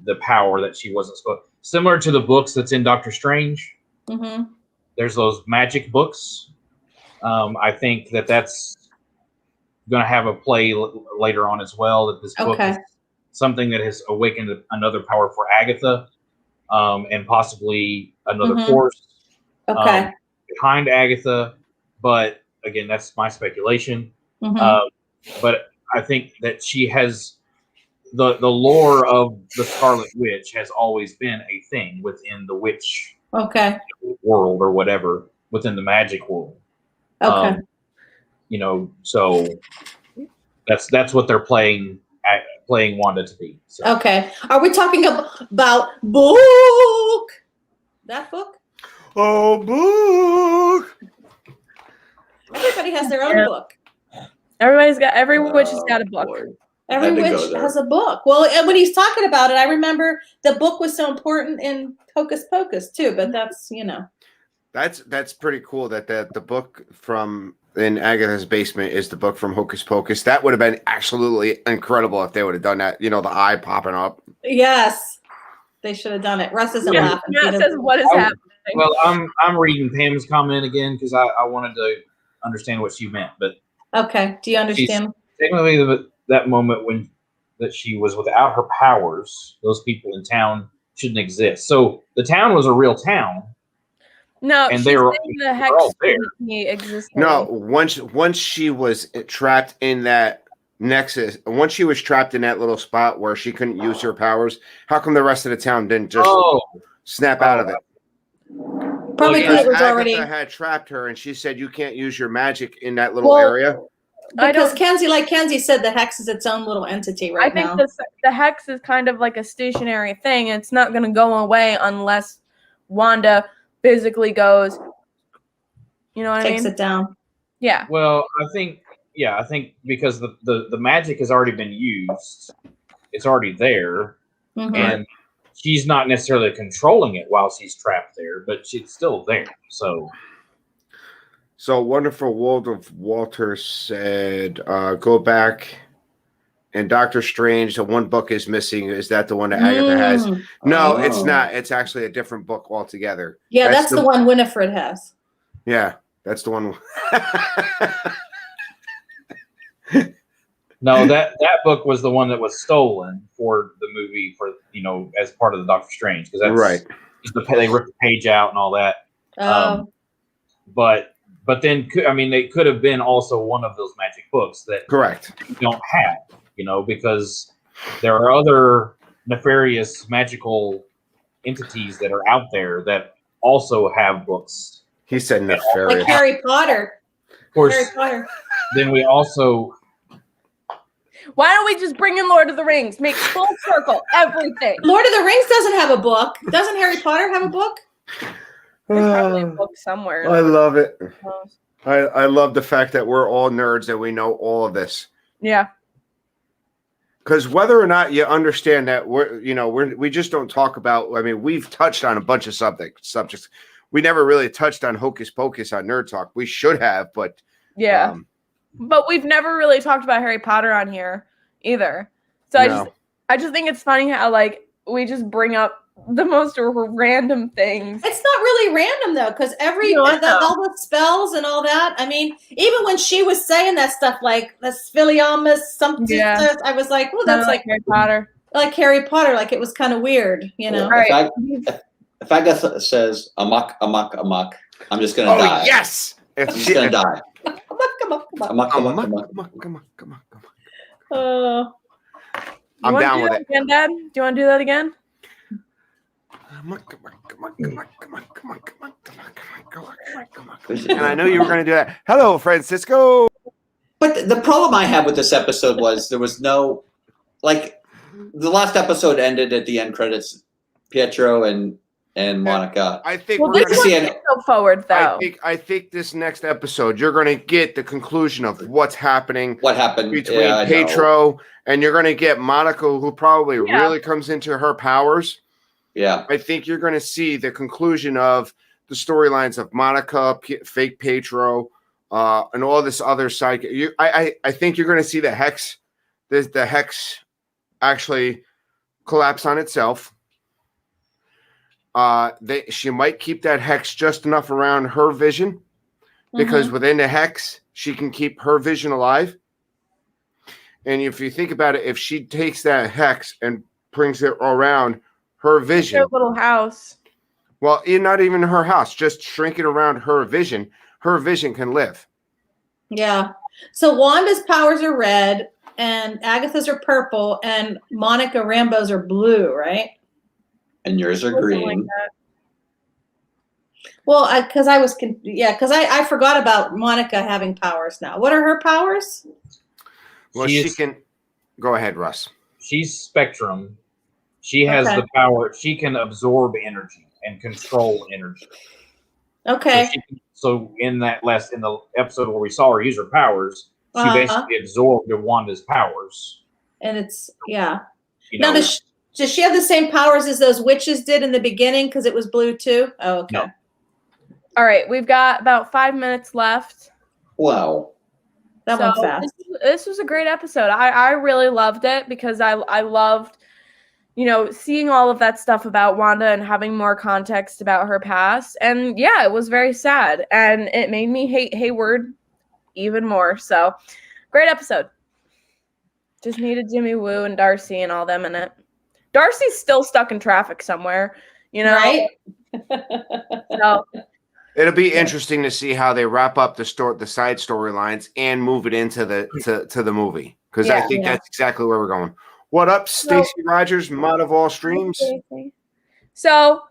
the power that she wasn't supposed. Similar to the books that's in Doctor Strange. Mm-hmm. There's those magic books. I think that's going to have a play later on as well. That this book is something that has awakened another power for Agatha, and possibly another force behind Agatha. But again, that's my speculation. But I think that she has the lore of the Scarlet Witch has always been a thing within the witch world or whatever, within the magic world. So that's what they're playing Wanda to be. So. Okay. Are we talking about book? That book? Oh, book. Everybody has their own book. Every witch has got a book. Boy. Every witch has a book. Well, when he's talking about it, I remember the book was so important in Hocus Pocus too, but that's, That's pretty cool that the book from in Agatha's basement is the book from Hocus Pocus. That would have been absolutely incredible if they would have done that. The eye popping up. Yes. They should have done it. Russ isn't laughing. Matt says, what is happening? Well, I'm reading Pam's comment again because I wanted to understand what she meant. But okay, do you understand? Technically, that moment when that she was without her powers, those people in town shouldn't exist. So the town was a real town. No, and she's saying the hex he existed. No, once she was trapped in that nexus, once she was trapped in that little spot where she couldn't use her powers, how come the rest of the town didn't just snap out of it? Probably because it was already had trapped her, and she said you can't use your magic in that little area. Because Kenzie said, the hex is its own little entity right now. I think the hex is kind of like a stationary thing. It's not going to go away unless Wanda physically goes, you know what I mean? Takes it down. Yeah. Well, I think because the magic has already been used, it's already there, and she's not necessarily controlling it while she's trapped there, but she's still there. So Wonderful World of Walter said, go back. And Doctor Strange, the one book is missing. Is that the one that Agatha has? No, it's not. It's actually a different book altogether. Yeah, that's the one Winifred has. Yeah, that's the one. No, that book was the one that was stolen for the movie as part of the Doctor Strange, because that's right. They ripped the page out and all that. But then they could have been also one of those magic books that correct you don't have. Because there are other nefarious magical entities that are out there that also have books. He said nefarious. Like Harry Potter. Of course. Harry Potter. Then we also... Why don't we just bring in Lord of the Rings? Make full circle, everything. Lord of the Rings doesn't have a book. Doesn't Harry Potter have a book? There's probably a book somewhere. I love it. I love the fact that we're all nerds and we know all of this. Yeah. Because whether or not you understand that we just don't talk about. I mean, we've touched on a bunch of subjects. We never really touched on Hocus Pocus on Nerd Talk. We should have, but yeah. But we've never really talked about Harry Potter on here either. So I just think it's funny how we just bring up the most random things. It's not really random though, because all the spells and all that. I mean, even when she was saying that stuff like the Spiliamus something, I was like, well, that's like Harry Potter. Like Harry Potter, like it was kind of weird, Right. If Agatha says amok, amok, amok, I'm just gonna die. Yes, I'm just gonna die. Amok. I'm down with it. Again, Dad? Do you want to do that again? And I know you were going to do that. Hello, Francisco. But the problem I had with this episode was there was no, the last episode ended at the end credits, Pietro and Monica. I think we're going to go forward, though. I think this next episode, you're going to get the conclusion of what's happening. What happened between Pietro and you're going to get Monica, who probably really comes into her powers. Yeah. I think you're going to see the conclusion of the storylines of Monica, fake Pietro, and all this other side. I think you're going to see the hex actually collapse on itself. She might keep that hex just enough around her vision, because within the hex, she can keep her vision alive. And if you think about it, if she takes that hex and brings it around her vision, her little house. Well, not even her house, just shrink it around her vision. Her vision can live. Yeah. So Wanda's powers are red, and Agatha's are purple, and Monica Rambeau's are blue, right? And yours are green. Like well, because I forgot about Monica having powers now. What are her powers? Well, she can go ahead, Russ. She's Spectrum. She has the power. She can absorb energy and control energy. Okay. So in the episode where we saw her use her powers, she basically absorbed Wanda's powers. And it's now does she have the same powers as those witches did in the beginning? Because it was blue too. Oh, okay. No. All right, we've got about 5 minutes left. Wow. That went fast. This was a great episode. I really loved it because I loved, seeing all of that stuff about Wanda and having more context about her past. And yeah, it was very sad. And it made me hate Hayward even more. So great episode. Just needed Jimmy Woo and Darcy and all them in it. Darcy's still stuck in traffic somewhere, Right? So it'll be interesting to see how they wrap up the side storylines and move it into the movie, because I think that's exactly where we're going. What up, Stacey Rogers, mod of all streams? So,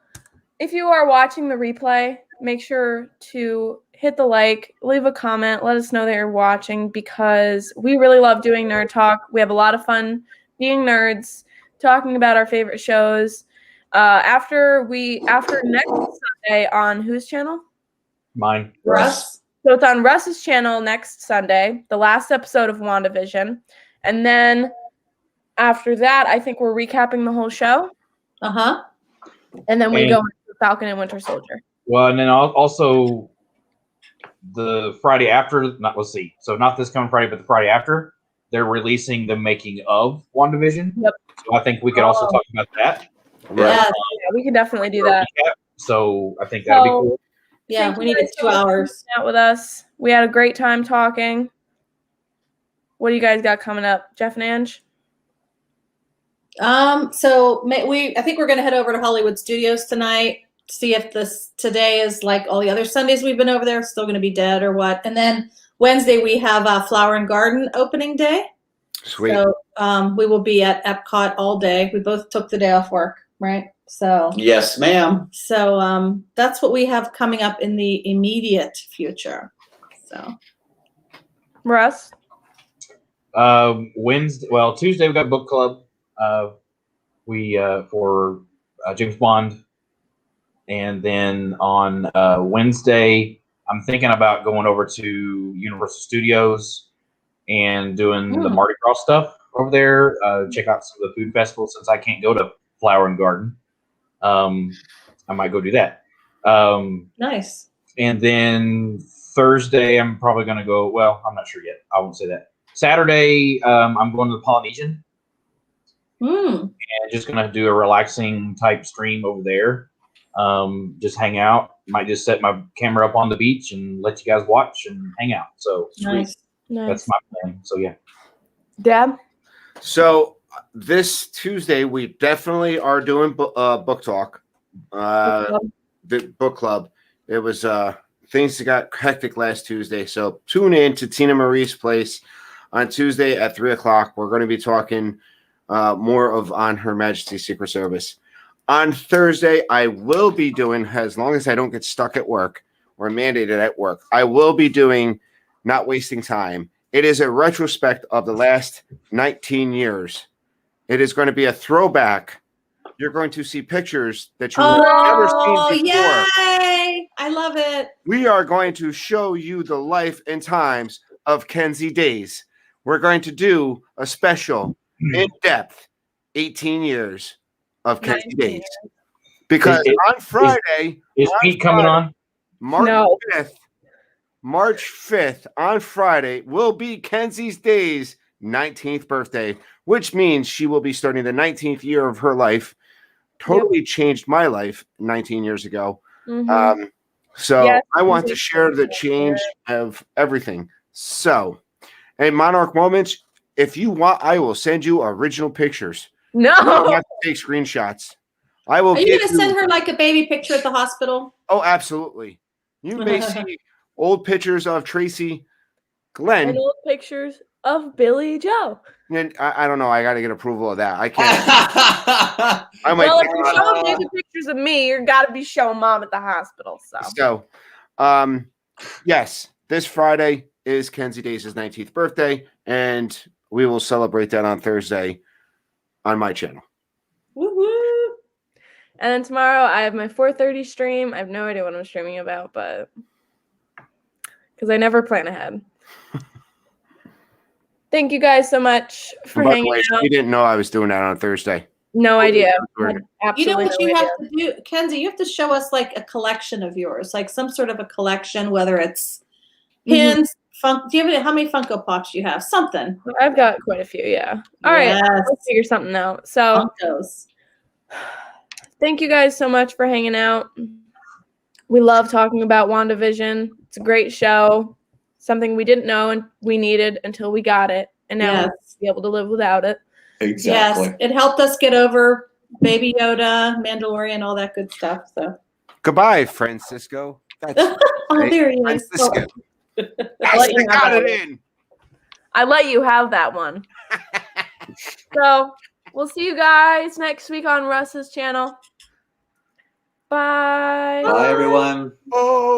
if you are watching the replay, make sure to hit the like, leave a comment, let us know that you're watching, because we really love doing Nerd Talk. We have a lot of fun being nerds, talking about our favorite shows. After next Sunday on whose channel? Mine. Russ. So it's on Russ's channel next Sunday, the last episode of WandaVision. And then after that, I think we're recapping the whole show. Uh-huh. And then we go into Falcon and Winter Soldier. Well, and then also the Friday after, not this coming Friday, but the Friday after, they're releasing the making of WandaVision. Yep. So I think we could also talk about that. Yeah. We can definitely do that. So I think that'll be cool. Yeah, we needed 2 hours. Out with us. We had a great time talking. What do you guys got coming up, Jeff and Ange? So I think we're going to head over to Hollywood Studios tonight. See if today is like all the other Sundays we've been over there, still going to be dead or what. And then Wednesday we have Flower and Garden opening day. Sweet. So we will be at Epcot all day. We both took the day off work, right? So yes, ma'am. So that's what we have coming up in the immediate future. So Russ? Tuesday we got book club. For James Bond. And then on Wednesday, I'm thinking about going over to Universal Studios and doing the Mardi Gras stuff over there. Check out some of the food festivals since I can't go to Flower and Garden. I might go do that. Nice. And then Thursday, I'm probably going to go. Well, I'm not sure yet. I won't say that. Saturday, I'm going to the Polynesian. And just going to do a relaxing type stream over there. Just hang out. Might just set my camera up on the beach and let you guys watch and hang out. So nice. That's my plan. So yeah. Deb? So this Tuesday we definitely are doing book talk. The book club. It was things that got hectic last Tuesday. So tune in to Tina Marie's place on Tuesday at 3:00. We're going to be talking more of On Her Majesty's Secret Service. On Thursday, I will be doing, as long as I don't get stuck at work or mandated at work, I will be doing Not Wasting Time. It is a retrospect of the last 19 years. It is going to be a throwback. You're going to see pictures that you've never seen before. Yay! I love it. We are going to show you the life and times of Kenzie Days. We're going to do a special, in-depth, 18 years of Kenzie Days. Because on Friday... Is Pete coming on? March 5th, on Friday, will be Kenzie's Days' 19th birthday, which means she will be starting the 19th year of her life. Totally changed my life 19 years ago. So I want to share the change of everything. So, in Monarch Moments, if you want, I will send you original pictures. No. You don't have to take screenshots. I will. Are you going to send her like a baby picture at the hospital? Oh, absolutely. You may see old pictures of Tracy Glenn. And old pictures of Billy Joe. And I don't know. I got to get approval of that. I can't. Well, if you're showing baby pictures of me, you're got to be showing mom at the hospital. So, yes, this Friday is Kenzie Days' 19th birthday, and we will celebrate that on Thursday on my channel. Woo-hoo. And then tomorrow I have my 4:30 stream. I have no idea what I'm streaming about, but because I never plan ahead. Thank you guys so much for hanging out. You didn't know I was doing that on Thursday. No idea. You know what you have to do, Kenzie? You have to show us like a collection of yours, like some sort of a collection, whether it's pins, do you have how many Funko Pops you have? Something. I've got quite a few, yeah. All right, let's figure something out. So Funkos. Thank you guys so much for hanging out. We love talking about WandaVision. It's a great show. Something we didn't know and we needed until we got it. And now we'll be able to live without it. Exactly. Yes, it helped us get over Baby Yoda, Mandalorian, all that good stuff. So goodbye, Francisco. That's oh, there he is. Francisco. I let you have that one. So we'll see you guys next week on Russ's channel. Bye. Bye, everyone. Oh.